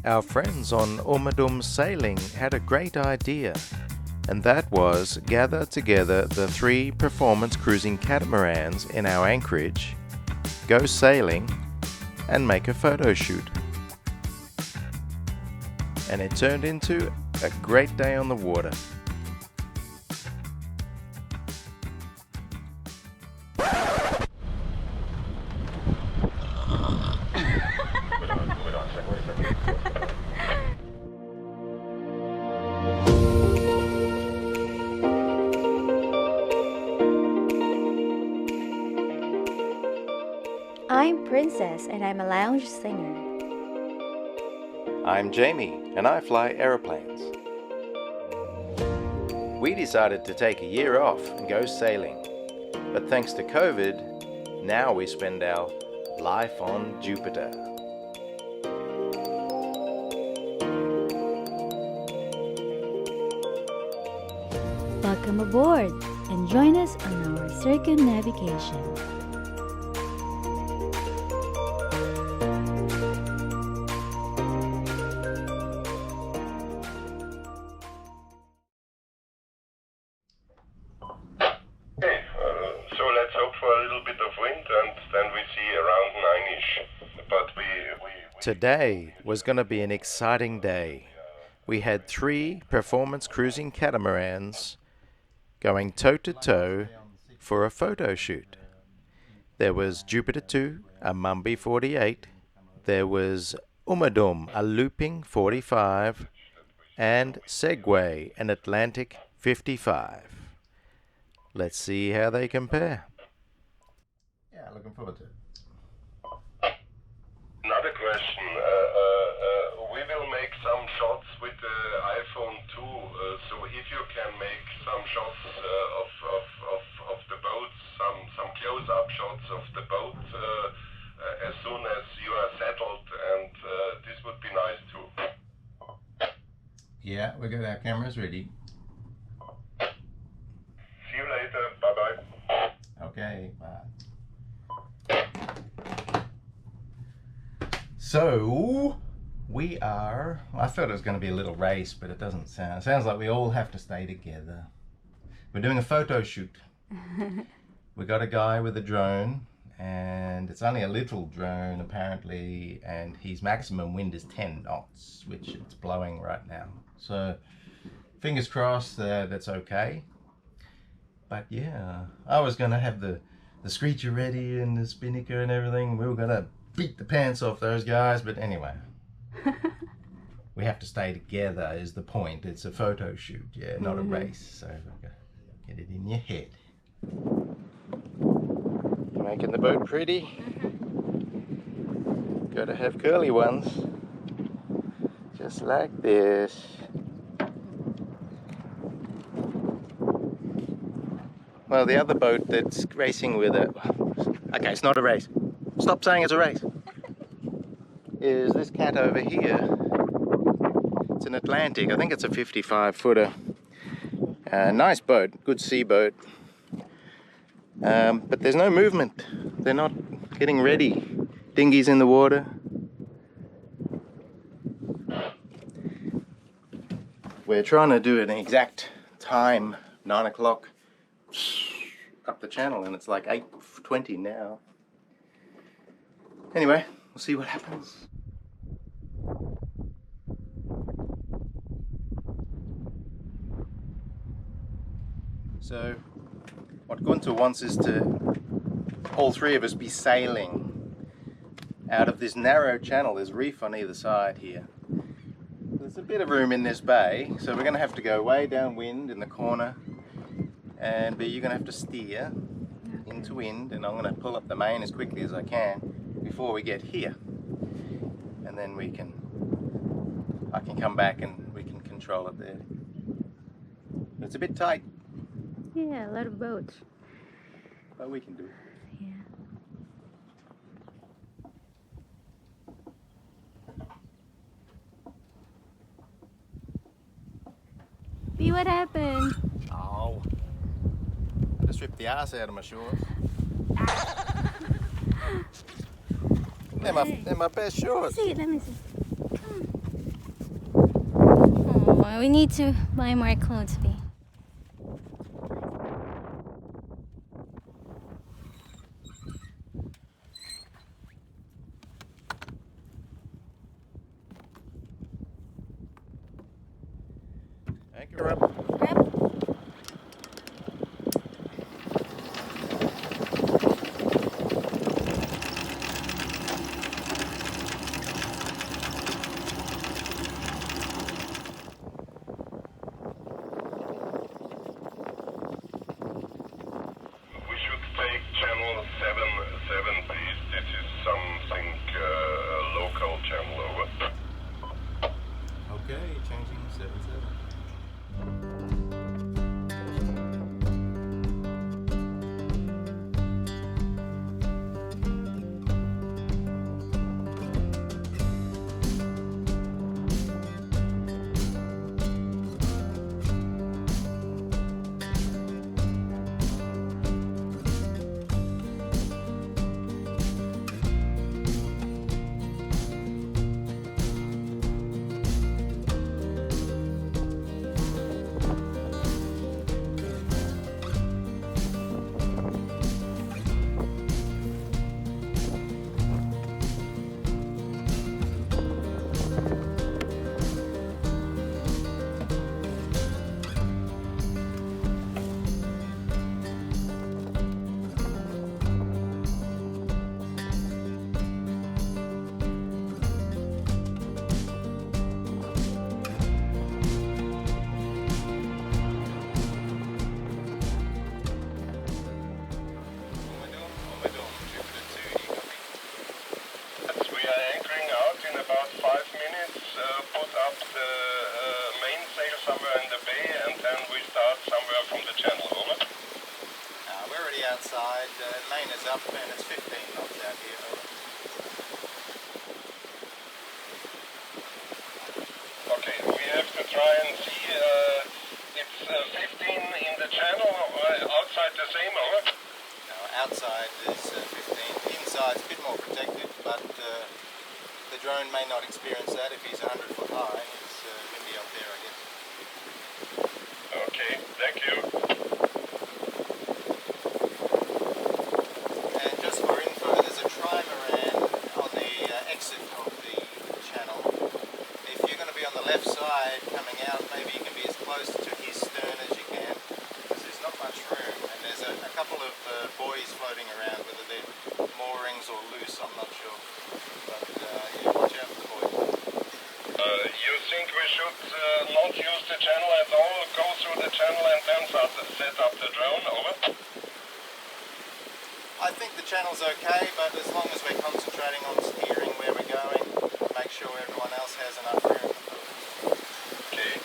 Our friends on Umadum Sailing had a great idea, and that was gather together the 3 performance cruising catamarans in our anchorage, go sailing, and make a photo shoot. And it turned into a great day on the water. I'm Princess and I'm a lounge singer. I'm Jamie and I fly aeroplanes. We decided to take a year off and go sailing, but thanks to COVID, now we spend our life on Jupiter. Welcome aboard and join us on our circumnavigation. So let's hope for a little bit of wind and then we see around 9-ish. But we Today was going to be an exciting day. We had 3 performance cruising catamarans going toe-to-toe for a photo shoot. There was Jupiter², a Mumby 48, there was Umadum, a looping 45, and Segway, an Atlantic 55. Let's see how they compare. Yeah, looking forward to it. another question. We will make some shots with the iPhone 2. So if you can make some shots of the boat, some close-up shots of the boat as soon as you are settled, and this would be nice too. Yeah, we got our cameras ready. See you later. Bye-bye. Okay, bye. So, I thought it was going to be a little race, but it doesn't sound. It sounds like we all have to stay together. We're doing a photo shoot. We got a guy with a drone, and it's only a little drone apparently, and his maximum wind is 10 knots, which it's blowing right now. So, fingers crossed that's okay. But yeah, I was going to have the screecher ready and the spinnaker and everything. We were going to beat the pants off those guys, but anyway. We have to stay together is the point. It's a photo shoot, yeah, not a race. So get it in your head. You're making the boat pretty. Gotta have curly ones. Just like this. Well, the other boat that's racing with it, okay, it's not a race. Stop saying it's a race. Is this cat over here. It's an Atlantic. I think it's a 55-footer. Nice boat, good sea boat. But there's no movement. They're not getting ready. Dinghy's in the water. We're trying to do an exact time, 9 o'clock, up the channel, and it's like 8:20 now. Anyway, we'll see what happens. So, what Gunther wants is to all 3 of us be sailing out of this narrow channel. There's reef on either side here. There's a bit of room in this bay, so we're going to have to go way downwind in the corner, and you're going to have to steer into wind, and I'm going to pull up the main as quickly as I can before we get here, and then I can come back and we can control it there. It's a bit tight. Yeah, a lot of boats. But we can do it. Yeah. See what happened? Oh. I just ripped the arse out of my shorts. They're my best shorts. Let me see. No, we need to buy more clothes, B. Anchor up. We should take channel 7, please. This is something local channel over. Okay, changing 7-7. We are anchoring out in about 5 minutes. Put up the mainsail somewhere in the bay, and then we start somewhere from the channel. Over. We're already outside. Main is up and it's 15 knots out here. Over. Okay, we have to try and see. It's 15 in the channel. Outside the same. Over. Outside is 15. Inside's a bit more protected, but the drone may not experience that if he's 100 foot high. It's windy up there, I guess. Okay, thank you. And just for info, there's a trimaran on the exit of the channel. If you're going to be on the left side coming out, maybe you can be as close to his stern as you can, because there's not much room. And there's a couple of buoys floating around, whether they're moorings or loose, I'm not sure. But yeah, watch out for the buoys. You think we should not use the channel at all? Go through the channel and then set up the drone? Over. I think the channel's okay, but as long as we're concentrating on steering where we're going, make sure everyone else has enough room. Okay.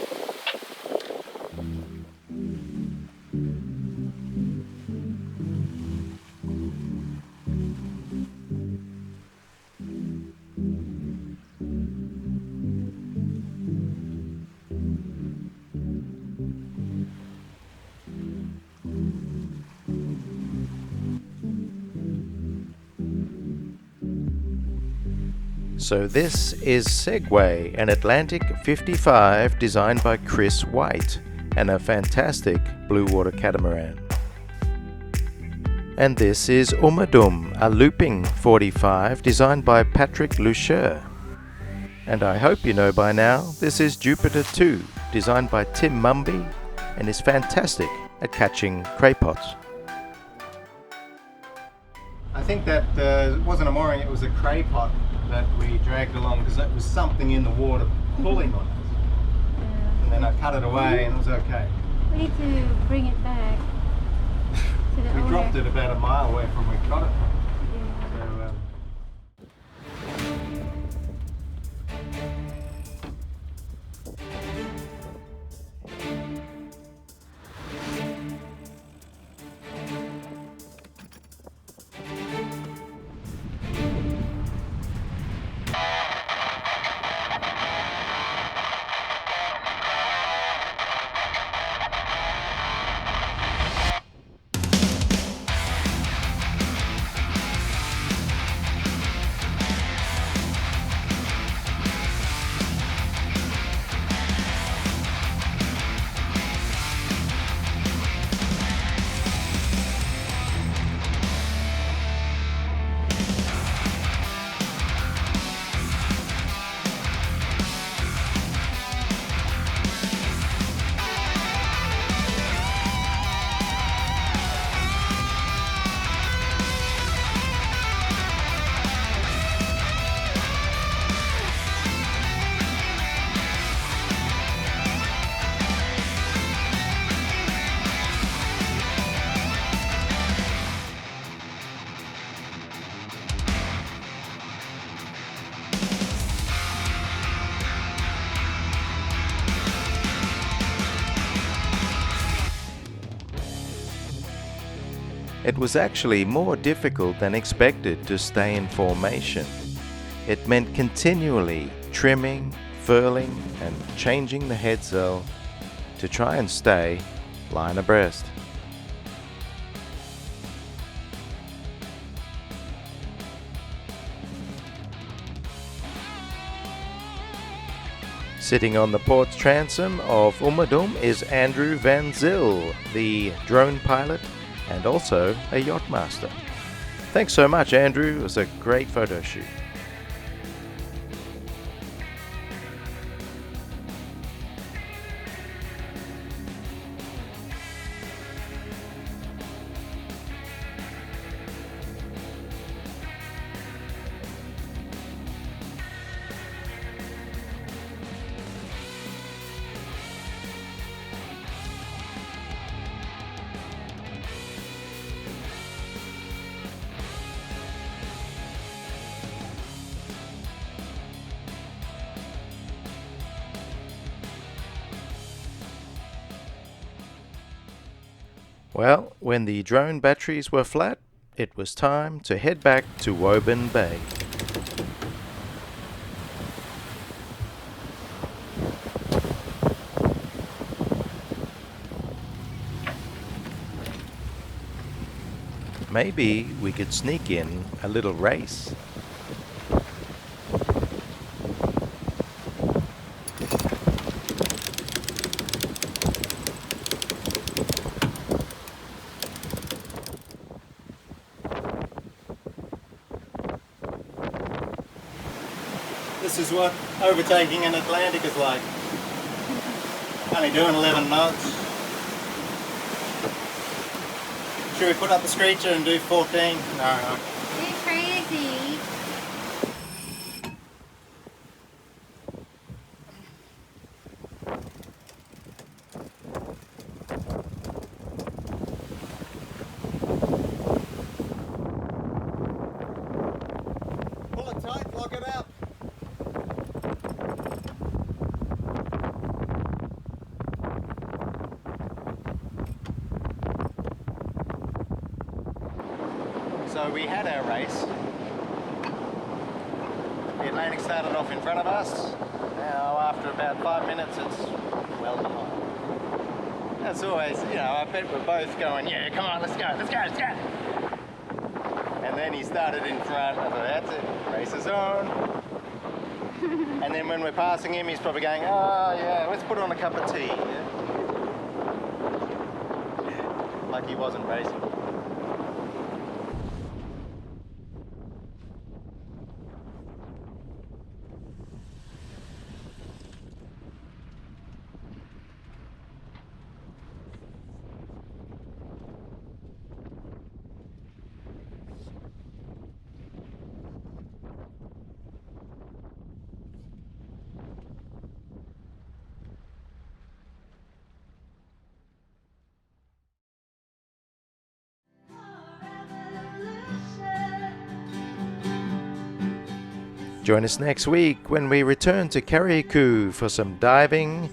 So this is Segway, an Atlantic 55 designed by Chris White, and a fantastic blue water catamaran. And this is Umadum, a looping 45 designed by Patrick Lucher. And I hope you know by now, this is Jupiter², designed by Tim Mumby, and is fantastic at catching craypots. I think that it wasn't a mooring, it was a craypot that we dragged along because there was something in the water pulling on us. And then I cut it away and it was okay. We need to bring it back to the We owner. dropped it about a mile away from where we got it from. Yeah. It was actually more difficult than expected to stay in formation. It meant continually trimming, furling and changing the head sail to try and stay line abreast. Sitting on the port transom of Umadum is Andrew Van Zyl, the drone pilot and also a yacht master. Thanks so much, Andrew. It was a great photo shoot. Well, when the drone batteries were flat, it was time to head back to Woburn Bay. Maybe we could sneak in a little race. This is what overtaking an Atlantic is like. Only doing 11 knots. Should we put up the screecher and do 14? No. You're crazy. Pull it tight, lock it up. So we had our race. The Atlantic started off in front of us. Now after about 5 minutes it's well behind. That's always, you know, I bet we're both going, yeah, come on, let's go. And then he started in front. I thought, that's it, race is on. And then when we're passing him, he's probably going, oh yeah, let's put on a cup of tea. Yeah? Like he wasn't racing. Join us next week when we return to Carriacou for some diving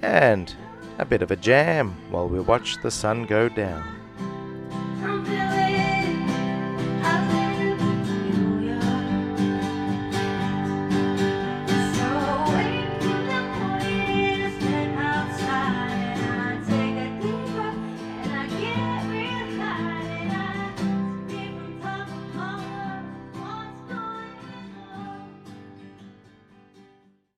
and a bit of a jam while we watch the sun go down.